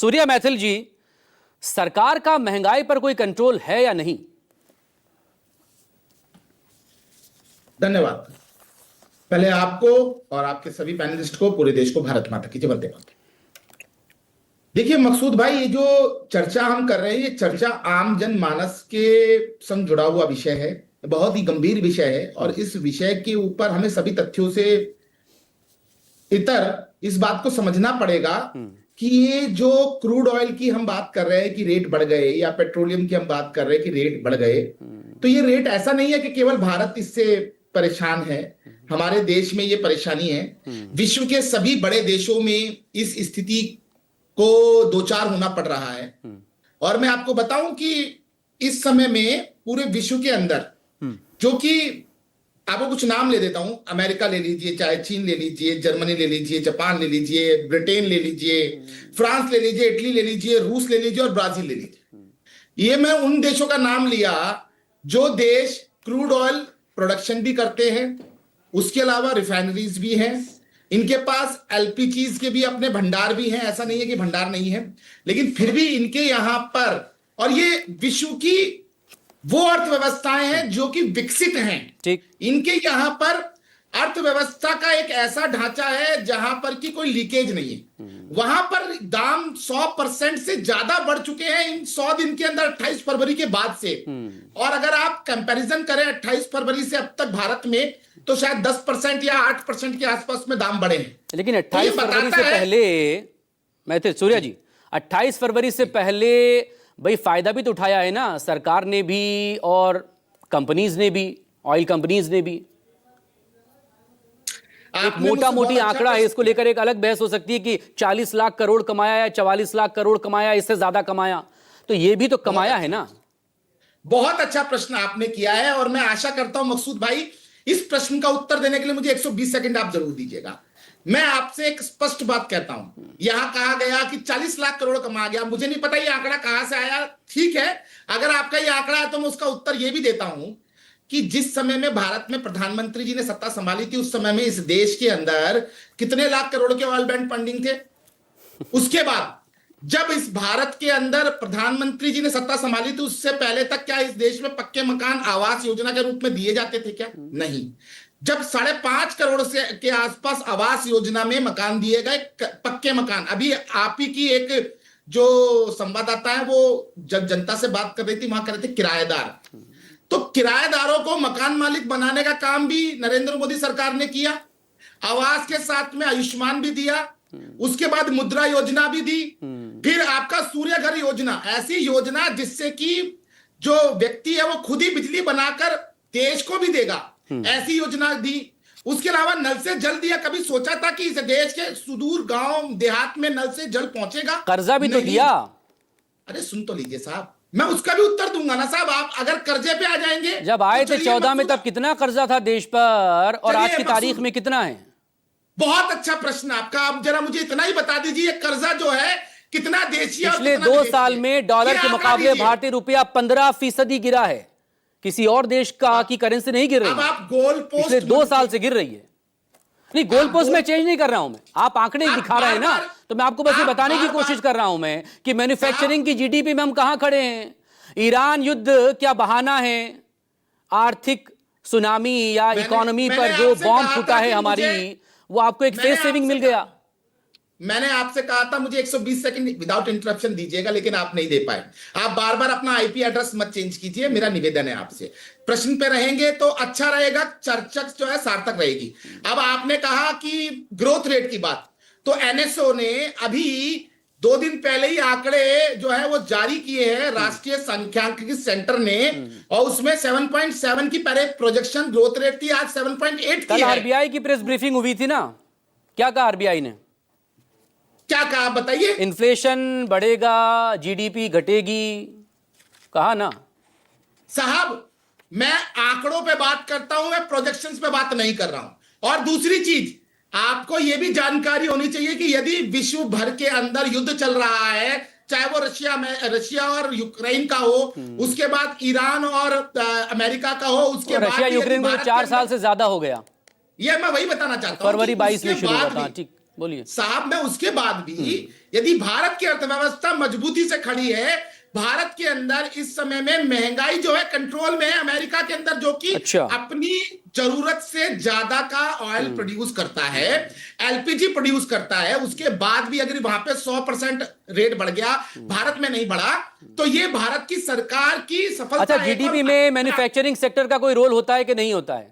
सूर्या मैथिल जी, सरकार का महंगाई पर कोई कंट्रोल है या नहीं? धन्यवाद। पहले आपको और आपके सभी पैनलिस्ट को, पूरे देश को भारत माता की जय वंदे मातरम। देखिए मकसूद भाई, ये जो चर्चा हम कर रहे हैं, ये चर्चा आम जनमानस के संग जुड़ा हुआ विषय है, बहुत ही गंभीर विषय है। और इस विषय के ऊपर हमें सभी तथ्यों से इतर इस बात को समझना पड़ेगा कि ये जो क्रूड ऑयल की हम बात कर रहे हैं कि रेट बढ़ गए, या पेट्रोलियम की हम बात कर रहे हैं कि रेट बढ़ गए, तो ये रेट ऐसा नहीं है कि केवल भारत इससे परेशान है। हमारे देश में ये परेशानी है, विश्व के सभी बड़े देशों में इस स्थिति को दो चार होना पड़ रहा है। और मैं आपको बताऊं कि इस समय में पूरे विश्व के अंदर, जो कि आपको कुछ नाम ले देता हूं, अमेरिका ले लीजिए, चाहे चीन ले लीजिए, जर्मनी ले लीजिए, जापान ले लीजिए, ब्रिटेन ले लीजिए, फ्रांस ले लीजिए, इटली ले लीजिए, रूस ले लीजिए और ब्राजील ले लीजिए। ये मैं उन देशों का नाम लिया जो देश क्रूड ऑयल प्रोडक्शन भी करते हैं, उसके अलावा रिफाइनरीज भी हैं, इनके पास एलपीजीज के भी अपने भंडार भी हैं, ऐसा नहीं है कि भंडार नहीं है, लेकिन फिर भी इनके यहां पर, और ये विश्व की वो अर्थव्यवस्थाएं हैं जो कि विकसित हैं, ठीक, इनके यहां पर अर्थव्यवस्था का एक ऐसा ढांचा है जहां पर कि कोई लीकेज नहीं है। वहां पर दाम 100% से ज्यादा बढ़ चुके हैं इन 100 दिन के अंदर, 28 फरवरी के बाद से। और अगर आप कंपैरिजन करें 28 फरवरी से अब तक भारत में, तो शायद 10% या 8% के आसपास में दाम बढ़े हैं। लेकिन 28 फरवरी से पहले, मैथिल सूर्या जी, 28 फरवरी से पहले भाई फायदा भी तो उठाया है ना सरकार ने भी और कंपनीज ने भी, ऑयल कंपनीज ने भी। एक मोटा मोटी आंकड़ा है, इसको लेकर एक अलग बहस हो सकती है कि 40 लाख करोड़ कमाया या 44 लाख करोड़ कमाया, इससे ज्यादा कमाया, तो ये भी तो कमाया है ना। बहुत अच्छा प्रश्न आपने किया है, और मैं आशा करता हूं मकसूद भाई, इस प्रश्न का उत्तर देने के लिए मुझे 120 सेकंड आप जरूर दीजिएगा। मैं आपसे एक स्पष्ट बात कहता हूं, यहां कहा गया कि 40 लाख करोड़ कमा गया, मुझे नहीं पता ये आंकड़ा कहां से आया। ठीक है, अगर आपका ये आंकड़ा है तो मैं उसका उत्तर ये भी देता हूं कि जिस समय में भारत में प्रधानमंत्री जी ने सत्ता संभाली थी, उस समय में इस देश के अंदर कितने लाख करोड़ के ऑयल बैंड फंडिंग थे। उसके बाद जब इस भारत के अंदर प्रधानमंत्री जी ने सत्ता संभाली थी, उससे पहले तक क्या इस देश में पक्के मकान आवास योजना के रूप में दिए जाते थे क्या? नहीं। जब 5.5 करोड़ से के आसपास आवास योजना में मकान दिए गए, पक्के मकान। अभी आप ही की एक जो संवाददाता है वो जब जनता से बात कर रही थी, वहां कर रहे थे किराएदार, तो किराएदारों को मकान मालिक बनाने का काम भी नरेंद्र मोदी सरकार ने किया। आवास के साथ में आयुष्मान भी दिया, उसके बाद मुद्रा योजना भी दी, फिर आपका सूर्य घर योजना, ऐसी योजना जिससे कि जो व्यक्ति है वो खुद ही बिजली बनाकर देश को भी देगा, ऐसी योजना दी। उसके अलावा नल से जल दिया। कभी सोचा था कि इस देश के सुदूर गांव देहात में नल से जल पहुंचेगा? कर्जा भी तो दिया। अरे सुन तो लीजिए साहब, मैं उसका भी उत्तर दूंगा ना साहब। आप अगर कर्जे पे आ जाएंगे, जब आए थे 14 में तब कितना कर्जा था देश पर, और आज की तारीख में कितना है? बहुत अच्छा प्रश्न आपका। आप जरा मुझे इतना ही बता दीजिए, कर्जा जो है कितना देशी है? पिछले 2 साल में डॉलर के मुकाबले भारतीय रुपया 15% गिरा है। किसी और देश का की करेंसी नहीं गिर रही। अब आप गोल पोस्ट पिछले 2 साल से गिर रही है। नहीं, गोल पोस्ट में चेंज नहीं कर रहा हूं मैं, आप आंकड़े दिखा रहे हैं ना, तो मैं आपको बस ये बताने की कोशिश कर रहा हूं मैं कि मैन्युफैक्चरिंग की जीडीपी में हम कहां खड़े हैं। ईरान युद्ध क्या बहाना है? आर्थिक सुनामी या इकोनॉमी पर जो बॉम्ब फूटा है हमारी, वो आपको एक फेस सेविंग मिल गया। मैंने आपसे कहा था मुझे 120 सेकंड विदाउट इंटरप्शन दीजिएगा, लेकिन आप नहीं दे पाए। आप बार बार अपना आईपी एड्रेस मत चेंज कीजिए, मेरा निवेदन है आपसे। प्रश्न पे रहेंगे तो अच्छा रहेगा, चर्चा जो है सार्थक रहेगी। अब आपने कहा कि ग्रोथ रेट की बात, तो एनएसओ ने अभी 2 दिन पहले ही आंकड़े जो है वो जारी किए हैं, राष्ट्रीय सांख्यिकी सेंटर ने, और उसमें 7.7 की पहले प्रोजेक्शन ग्रोथ रेट थी, आज 7.8 की है। आरबीआई की प्रेस ब्रीफिंग हुई थी ना, क्या कहा आरबीआई ने? क्या कहा बताइए? इन्फ्लेशन बढ़ेगा, जीडीपी घटेगी, कहा ना साहब। मैं आंकड़ों पे बात करता हूं, मैं प्रोजेक्शंस पे बात नहीं कर रहा हूं। और दूसरी चीज, आपको यह भी जानकारी होनी चाहिए कि यदि विश्व भर के अंदर युद्ध चल रहा है, चाहे वो रशिया और यूक्रेन का हो, उसके बाद ईरान और अमेरिका का हो, उसके बाद रशिया यूक्रेन को 4 साल से ज्यादा हो गया। यह मैं वही बताना चाहता हूं, फरवरी 22 में शुरू हुआ था। ठीक, बोलिए साहब। मैं उसके बाद भी यदि भारत की अर्थव्यवस्था मजबूती से खड़ी है, भारत के अंदर इस समय में महंगाई जो है कंट्रोल में है, अमेरिका के अंदर जो कि अच्छा। अपनी जरूरत से ज्यादा का ऑयल प्रोड्यूस करता है, एलपीजी प्रोड्यूस करता है, उसके बाद भी अगर वहां पे 100% रेट बढ़ गया, भारत में नहीं बढ़ा, तो ये भारत की सरकार की सफलता अच्छा, है। जीडीपी में मैन्युफैक्चरिंग सेक्टर का कोई रोल होता है कि नहीं होता है?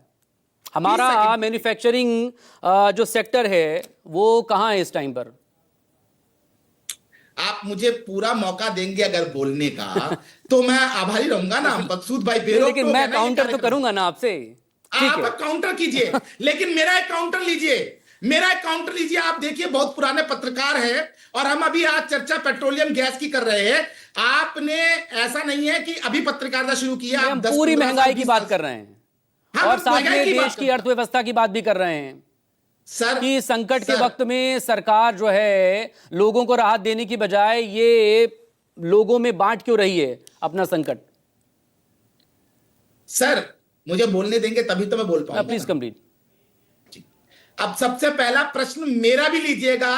हमारा मैन्युफैक्चरिंग जो सेक्टर है वो कहाँ है इस टाइम पर? आप मुझे पूरा मौका देंगे अगर बोलने का, तो मैं आभारी रहूंगा ना मकसूद भाई। लेकिन मैं काउंटर तो करूंगा ना आपसे। ठीक आप है, काउंटर कीजिए, लेकिन मेरा एक काउंटर लीजिए, मेरा एक काउंटर लीजिए। आप देखिए, बहुत पुराने पत्रकार हैं और हम अभी आज चर्चा पेट्रोलियम गैस की कर रहे हैं। आपने ऐसा नहीं है कि अभी पत्रकारिता शुरू की है, आप हम 10 पूरी 15 महंगाई साल, की 20 बात साल कर रहे हैं हम और साथ महंगाई में की बात देश कर की रहे हैं। अर्थव्यवस्था की बात भी कर रहे हैं सर कि संकट के सर, वक्त में सरकार जो है लोगों को राहत देने की बजाय ये लोगों में बांट क्यों रही है अपना संकट? सर मुझे बोलने देंगे तभी तो मैं बोल पाऊंगा प्लीज ना। कंप्लीट। अब सबसे पहला प्रश्न मेरा भी लीजिएगा,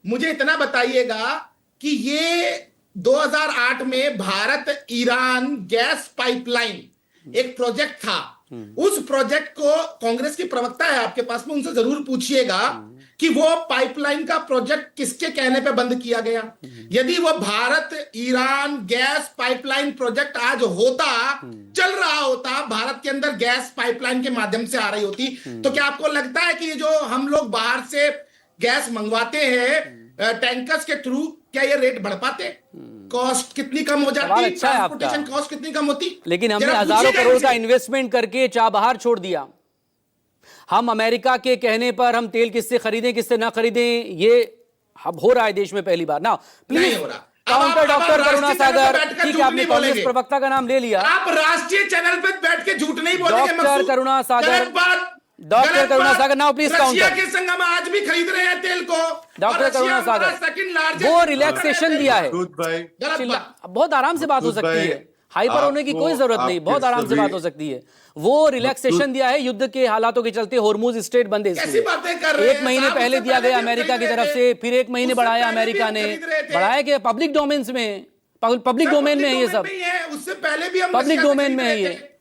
मुझे इतना बताइएगा कि ये 2008 में भारत ईरान गैस पाइपलाइन एक प्रोजेक्ट था, उस प्रोजेक्ट को कांग्रेस की प्रवक्ता है आपके पास में, उनसे जरूर पूछिएगा कि वो पाइपलाइन का प्रोजेक्ट किसके कहने पे बंद किया गया। यदि वो Bharat Iran gas pipeline project आज होता, चल रहा होता, भारत के अंदर गैस पाइपलाइन के माध्यम से आ रही होती, तो क्या आपको लगता है कि ये जो हम लोग बाहर से गैस मंगवाते हैं टैंकर्स के थ्रू, क्या ये रेट बढ़ पाते? कॉस्ट कितनी कम हो जाती, अच्छा है आपका। ट्रांसपोर्टेशन कॉस्ट कितनी कम होती? लेकिन हमने जरा हजारों पूछिएगा करोड़ का इनसे। इन्वेस्टमेंट करके चाबहार छोड़ दिया। हम अमेरिका के कहने पर हम तेल किससे खरीदें किससे ना खरीदें, ये अब हो रहा है देश में पहली बार ना। नहीं प्लीज हो रहा। काउंटर अब आप डॉक्टर करुणा राष्ट्रीय चैनल पे सागर। बैठकर ठीक झूठ है, आपने नहीं कांग्रेस बोलेंगे। प्रवक्ता का नाम ले लिया। आप राष्ट्रीय चैनल पे बैठ के झूठ नहीं बोलेंगे डॉक्टर मकसूद। करुणा सागर, गलत बात, डॉक्टर गलत करुणा बात। सागर, नाउ प्लीज रशिया काउंटर। के संग हम आज भी खरीद रहे हैं तेल को। डॉक्टर करुणा सागर, वो रिलैक्सेशन दिया है। बहुत आराम से बात हो सकती है, हाइपर होने की कोई जरूरत नहीं, बहुत आराम से बात हो सकती है। वो रिलैक्सेशन दिया है युद्ध के हालातों के चलते, होर्मुज स्ट्रेट बंद है कैसी इसलिए। बातें कर रहे हैं? 1 महीने पहले दिया गया अमेरिका की तरफ से, फिर 1 महीने बढ़ाया अमेरिका ने। बढ़ाया कि पब्लिक डोमेन में, पब्लिक डोमेन में है ये सब, उससे पहले भी हम पब्लिक रशिया से डोमेन में खरीद है रहे ये। थे।